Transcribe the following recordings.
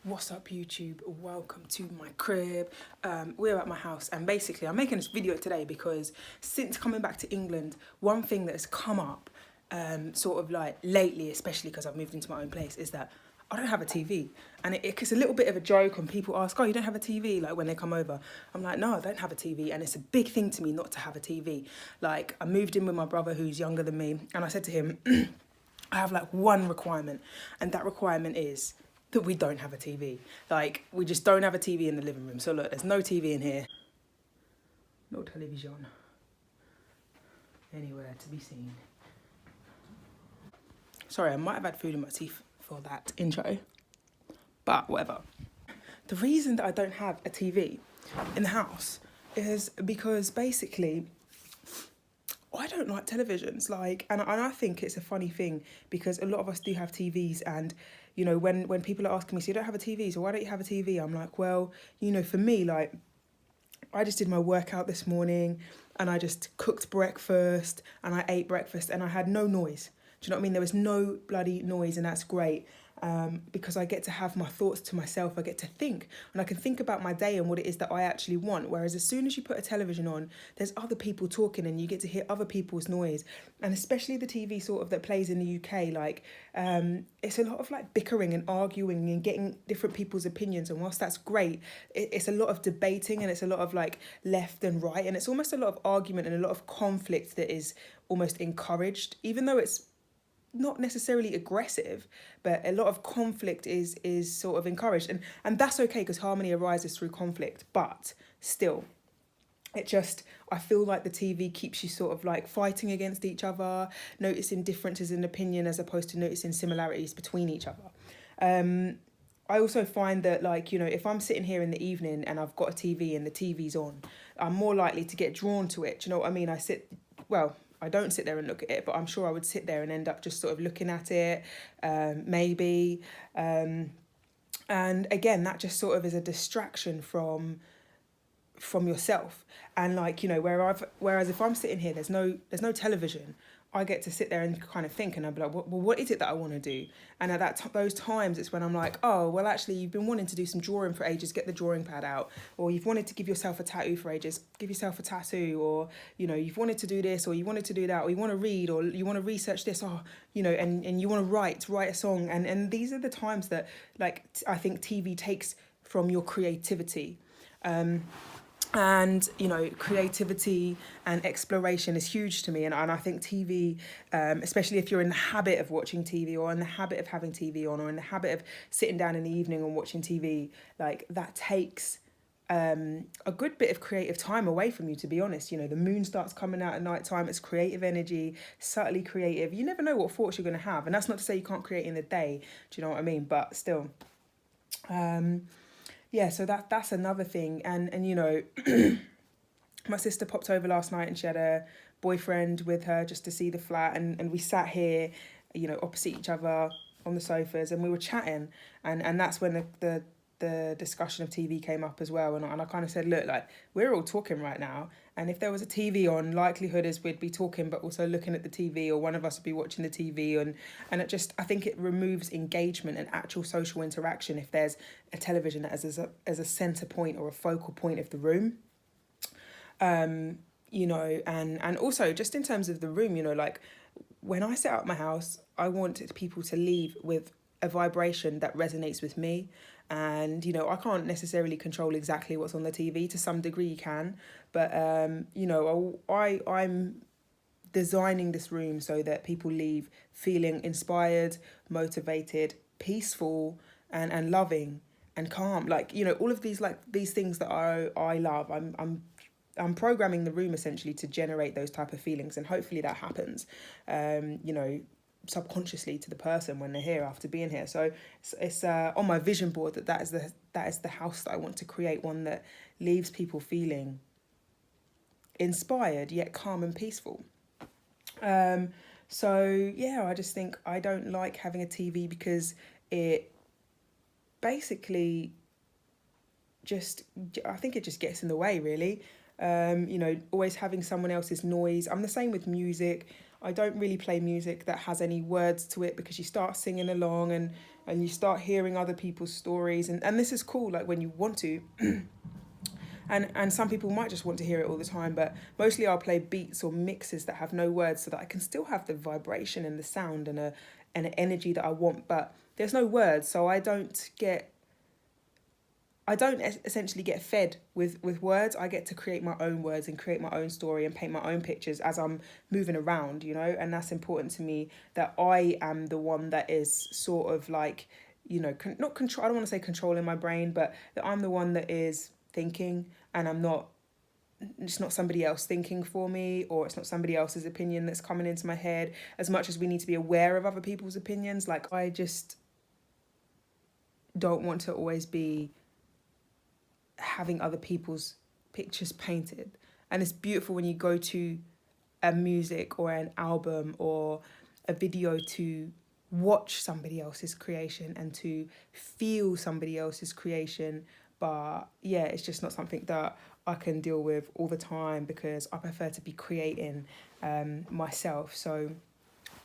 What's up YouTube? Welcome to my crib. We're at my house and basically I'm making this video today because since coming back to England, one thing that has come up sort of like lately, especially because I've moved into my own place, is that I don't have a TV. And it's a little bit of a joke when people ask, oh, you don't have a TV, like when they come over. I'm like, no, I don't have a TV. And it's a big thing to me not to have a TV. Like, I moved in with my brother who's younger than me, and I said to him, I have like one requirement, and that requirement is that we don't have a TV. Like, we just don't have a TV in the living room. So look, there's no TV in here. No television anywhere to be seen. Sorry, I might have had food in my teeth for that intro, but whatever. The reason that I don't have a TV in the house is because basically I don't like televisions, like, and I think it's a funny thing because a lot of us do have TVs, and you know, when people are asking me, so you don't have a TV, so why don't you have a TV? I'm like, well, you know, for me, like, I just did my workout this morning and I just cooked breakfast and I ate breakfast and I had no noise. Do you know what I mean? There was no bloody noise, and that's great. Because I get to have my thoughts to myself, I get to think, and I can think about my day and what it is that I actually want. Whereas as soon as you put a television on, there's other people talking and you get to hear other people's noise. And especially the TV sort of that plays in the UK, like, it's a lot of like bickering and arguing and getting different people's opinions. And whilst that's great, it's a lot of debating and it's a lot of like left and right. And it's almost a lot of argument and a lot of conflict that is almost encouraged, even though it's not necessarily aggressive, but a lot of conflict is sort of encouraged, and that's okay because harmony arises through conflict. But still, I feel like the TV keeps you sort of like fighting against each other, noticing differences in opinion as opposed to noticing similarities between each other. I also find that, like, you know, if I'm sitting here in the evening and I've got a TV and the TV's on, I'm more likely to get drawn to it. Do you know what I mean? I don't sit there and look at it, but I'm sure I would sit there and end up just sort of looking at it, maybe. And again, that just sort of is a distraction from yourself. And like, you know, whereas if I'm sitting here, there's no television, I get to sit there and kind of think, and I'll be like, well, what is it that I want to do? And at those times, it's when I'm like, oh, well, actually, you've been wanting to do some drawing for ages, get the drawing pad out. Or you've wanted to give yourself a tattoo for ages, give yourself a tattoo. Or, you know, you've wanted to do this, or you wanted to do that, or you want to read, or you want to research this, or, you know, and you want to write a song. And these are the times that, like, I think TV takes from your creativity. And, you know, creativity and exploration is huge to me. And I think TV, especially if you're in the habit of watching TV or in the habit of having TV on or in the habit of sitting down in the evening and watching TV, like, that takes a good bit of creative time away from you, to be honest. You know, the moon starts coming out at night time. It's creative energy, subtly creative. You never know what thoughts you're going to have. And that's not to say you can't create in the day. Do you know what I mean? But still, yeah, so that's another thing. And you know, my sister popped over last night and she had a boyfriend with her just to see the flat, and we sat here, you know, opposite each other on the sofas, and we were chatting, and that's when the discussion of TV came up as well, and I kind of said, look, like, we're all talking right now, and if there was a TV on, likelihood is we'd be talking but also looking at the TV, or one of us would be watching the TV, and I think it removes engagement and actual social interaction if there's a television as a center point or a focal point of the room. You know, and also just in terms of the room, you know, like, when I set up my house, I wanted people to leave with a vibration that resonates with me. And, you know, I can't necessarily control exactly what's on the TV. To some degree you can, but, you know, I'm designing this room so that people leave feeling inspired, motivated, peaceful, and loving and calm. Like, you know, all of these, like, these things that I love, I'm programming the room essentially to generate those type of feelings, and hopefully that happens, you know, subconsciously to the person when they're here after being here. So it's on my vision board that is the house that I want to create, one that leaves people feeling inspired yet calm and peaceful. So yeah, I just think I don't like having a TV because it basically I think it just gets in the way, really. You know, always having someone else's noise. I'm the same with music. I don't really play music that has any words to it, because you start singing along and you start hearing other people's stories, and this is cool, like when you want to. And some people might just want to hear it all the time, but mostly I'll play beats or mixes that have no words, so that I can still have the vibration and the sound and an energy that I want, but there's no words, so I don't essentially get fed with words. I get to create my own words and create my own story and paint my own pictures as I'm moving around, you know, and that's important to me, that I am the one that is sort of like, you know, not control, I don't want to say controlling my brain, but that I'm the one that is thinking, and it's not somebody else thinking for me, or it's not somebody else's opinion that's coming into my head. As much as we need to be aware of other people's opinions, like I just don't want to always be having other people's pictures painted. And it's beautiful when you go to a music or an album or a video to watch somebody else's creation and to feel somebody else's creation. But yeah, it's just not something that I can deal with all the time, because I prefer to be creating myself. So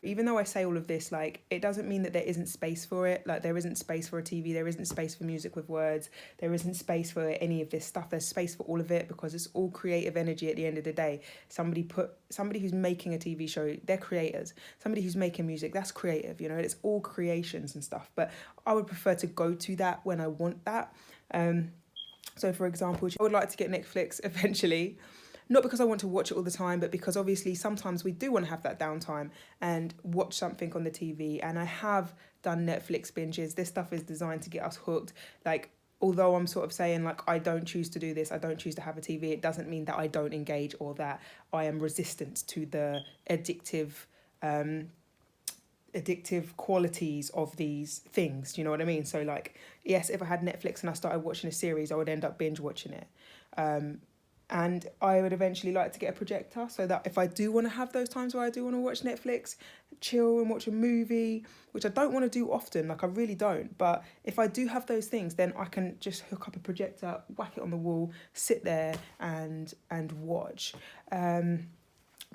even though I say all of this, like, it doesn't mean that there isn't space for it. Like, there isn't space for a TV, there isn't space for music with words, there isn't space for any of this stuff. There's space for all of it, because it's all creative energy at the end of the day. Somebody who's making a TV show, they're creators. Somebody who's making music, that's creative, you know, it's all creations and stuff. But I would prefer to go to that when I want that. So for example, I would like to get Netflix eventually. Not because I want to watch it all the time, but because obviously sometimes we do want to have that downtime and watch something on the TV. And I have done Netflix binges. This stuff is designed to get us hooked. Like, although I'm sort of saying, like, I don't choose to do this, I don't choose to have a TV, it doesn't mean that I don't engage or that I am resistant to the addictive qualities of these things. Do you know what I mean? So, like, yes, if I had Netflix and I started watching a series, I would end up binge watching it. And I would eventually like to get a projector, so that if I do want to have those times where I do want to watch Netflix, chill and watch a movie, which I don't want to do often, like I really don't, but if I do have those things, then I can just hook up a projector, whack it on the wall, sit there and watch.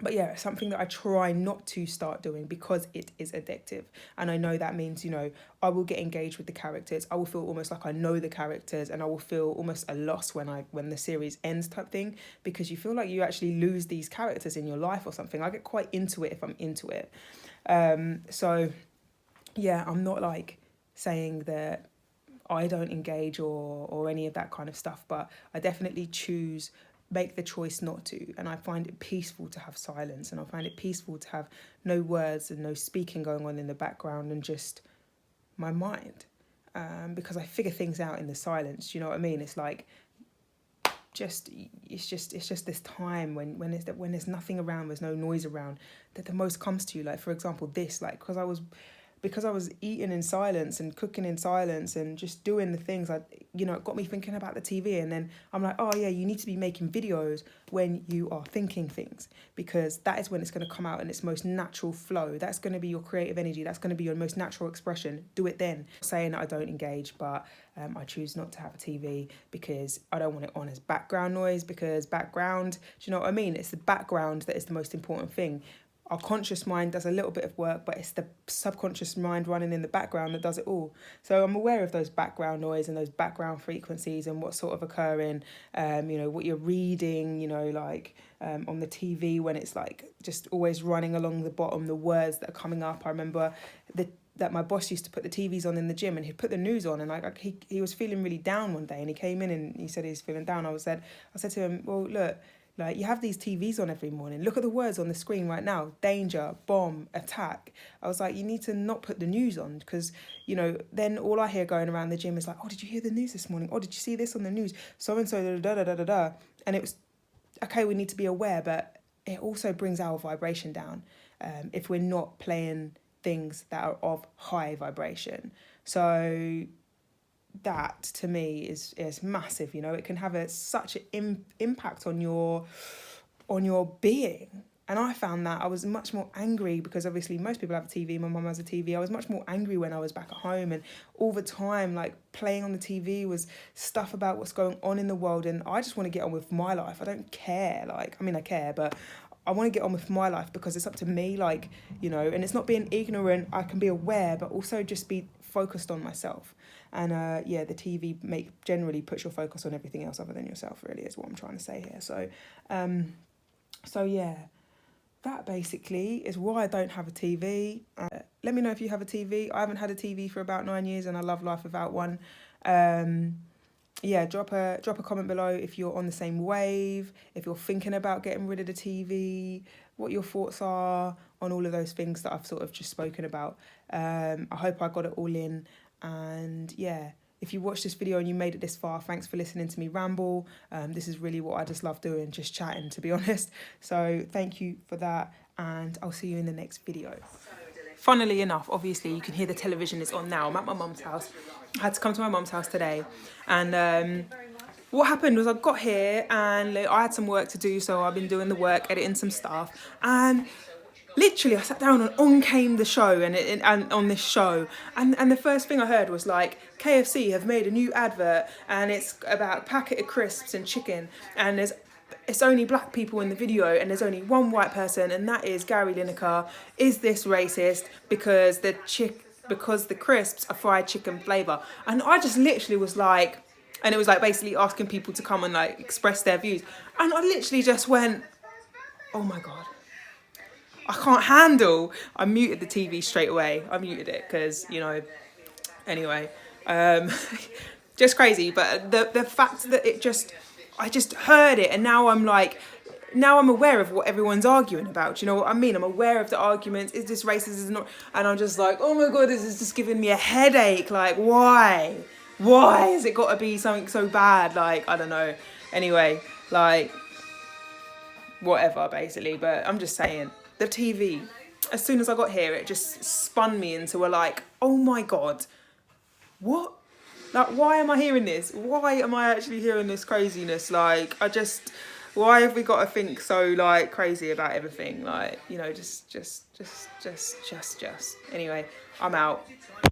But yeah, something that I try not to start doing, because it is addictive. And I know that means, you know, I will get engaged with the characters. I will feel almost like I know the characters, and I will feel almost a loss when the series ends, type thing, because you feel like you actually lose these characters in your life or something. I get quite into it if I'm into it. So yeah, I'm not like saying that I don't engage or any of that kind of stuff, but I definitely make the choice not to. And I find it peaceful to have silence, and I find it peaceful to have no words and no speaking going on in the background, and just my mind, because I figure things out in the silence. You know what I mean? It's like it's just this time when there's nothing around, there's no noise around, that the most comes to you. Like, for example, this, like, because I was eating in silence and cooking in silence and just doing the things, it got me thinking about the TV. And then I'm like, oh yeah, you need to be making videos when you are thinking things, because that is when it's going to come out in its most natural flow. That's going to be your creative energy. That's going to be your most natural expression. Do it then. I'm saying that I don't engage, but I choose not to have a TV because I don't want it on as background noise, because background, do you know what I mean? It's the background that is the most important thing. Our conscious mind does a little bit of work, but it's the subconscious mind running in the background that does it all. So I'm aware of those background noise and those background frequencies and what's sort of occurring, what you're reading, on the TV, when it's like just always running along the bottom, the words that are coming up. I remember that my boss used to put the TVs on in the gym, and he'd put the news on, and he was feeling really down one day, and he came in and he said he was feeling down. I said to him, well, look, like, you have these TVs on every morning. Look at the words on the screen right now: danger, bomb, attack. I was like, you need to not put the news on, because, then all I hear going around the gym is like, oh, did you hear the news this morning? Oh, did you see this on the news? So-and-so, da-da-da-da-da. And it was, okay, we need to be aware, but it also brings our vibration down if we're not playing things that are of high vibration. So that to me is massive. It can have such an impact on your being. And I found that I was much more angry, because obviously most people have a TV, my mum has a TV. I was much more angry when I was back at home, and all the time, like, playing on the TV was stuff about what's going on in the world, and I just want to get on with my life. I don't care. I care, but I want to get on with my life because it's up to me, like, you know, and it's not being ignorant. I can be aware, but also just be focused on myself. And yeah, the TV generally puts your focus on everything else other than yourself, really, is what I'm trying to say here. So yeah, that basically is why I don't have a TV. Let me know if you have a TV. I haven't had a TV for about 9 years and I love life without one. Yeah, drop a comment below if you're on the same wave, if you're thinking about getting rid of the TV, what your thoughts are on all of those things that I've sort of just spoken about. I hope I got it all in. And yeah, if you watched this video and you made it this far, thanks for listening to me ramble. This is really what I just love doing, just chatting, to be honest. So thank you for that, and I'll see you in the next video. Funnily enough, obviously, you can hear the television is on now. I'm at my mum's house. I had to come to my mum's house today. And what happened was I got here and I had some work to do. So I've been doing the work, editing some stuff. And literally, I sat down and on came the show and on this show. And the first thing I heard was like, KFC have made a new advert and it's about a packet of crisps and chicken. And it's only black people in the video and there's only one white person, and that is Gary Lineker. Is this racist because the crisps are fried chicken flavour? And I just literally was like, and it was like basically asking people to come and like express their views. And I literally just went, oh my God, I can't handle. I muted the TV straight away. I muted it because, you know, anyway, just crazy. But the fact that I just heard it, and now I'm aware of what everyone's arguing about. You know what I mean? I'm aware of the arguments. Is this racist? Is it not? And I'm just like, oh my God, this is just giving me a headache. Like, why? Why has it got to be something so bad? Like, I don't know. Anyway, like, whatever, basically. But I'm just saying, the TV, as soon as I got here, it just spun me into a like, oh my God, what? Like, why am I hearing this? Why am I actually hearing this craziness? Like, why have we got to think so, like, crazy about everything? Like, you know, just. Anyway, I'm out.